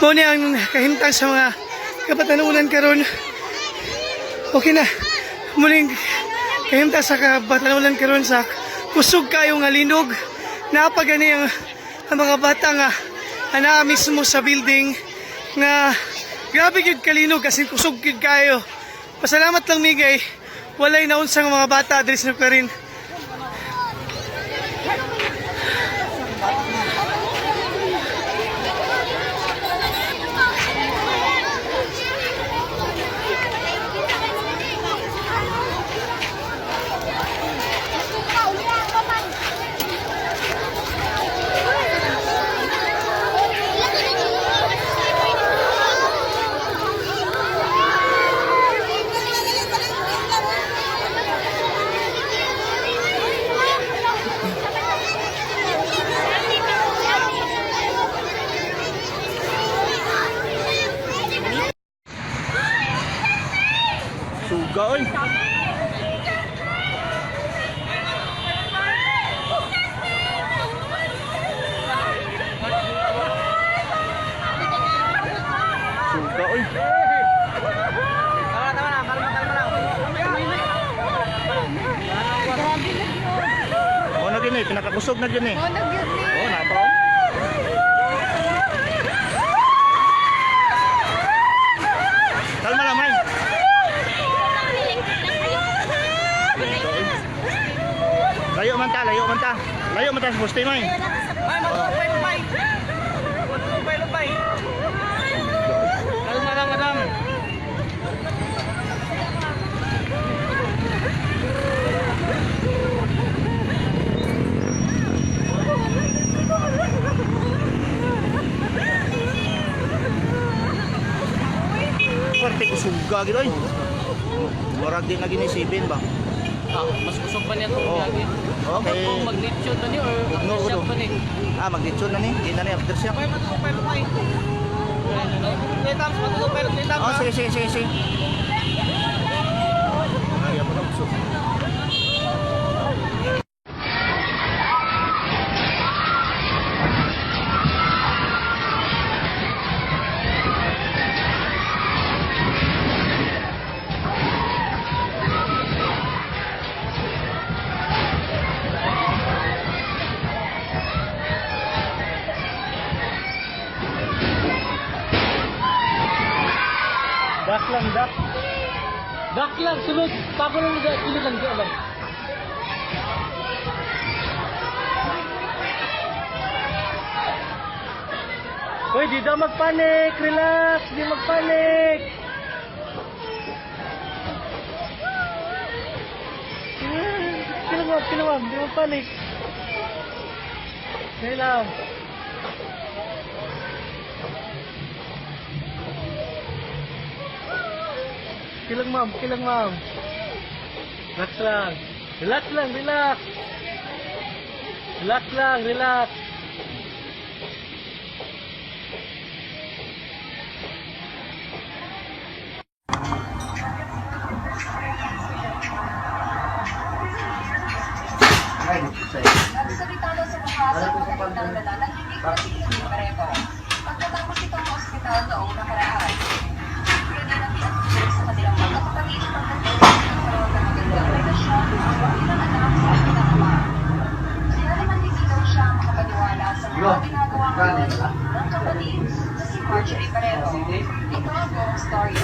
Muna ang kahimtang sa mga kabatanunan karon. Okay na. Muling kahimtang sa kabatanunan karon sa kusog kayo nga linog. Napagani ang mga bata nga ana mismo sa building nga grabe gyud kalinog kasi kusog gyud kayo. Pasalamat lang migay. Walay naunsang mga bata adres na rin. Suga oy. Suga oy. Tama na, kalma lang. Oh na gini, pinakakusog na gini. Oh, nagyud ni. Oh na ba? Kalma lang, May. Layo man ta. Layo man ta sa poste, May. Ay, matupay. Kalma lang, madam. Parte ko suga gitu oy. Murag din na gini 7 ba? Mas kusog pa niya ito. Oh. Okay. Kung mag-lipshot pa niya or aftershock pa niya. Ah, mag-ditso na ni. Di na ni after siya. Ay, matupay. 3 times, matupay. Oh, sige. Ay, ako na usok. Dak lang, sunod. Pako lang sunod lang siya lang. Hoy, di daw magpanik. Relax, di magpanik. Kilawam, di magpanik. Ngayon lang. Kilang ma'am. Relax lang. Nagsalita daw sa bahasa ng kanilang dala na hindi pinipilit ni Pareto. Pagkatapos itong hospital noong nakaraan. Kaya din ang pinatutulog sa kanilang mga kapatid pagdating ng karoon ng magandang relasyon ang ilang anak sa kanilang ama. Kaya naman hindi daw siya makapaniwala sa mga ginagawang gawin ng kapatid na si Marjorie Pareto. Ito ang buong story.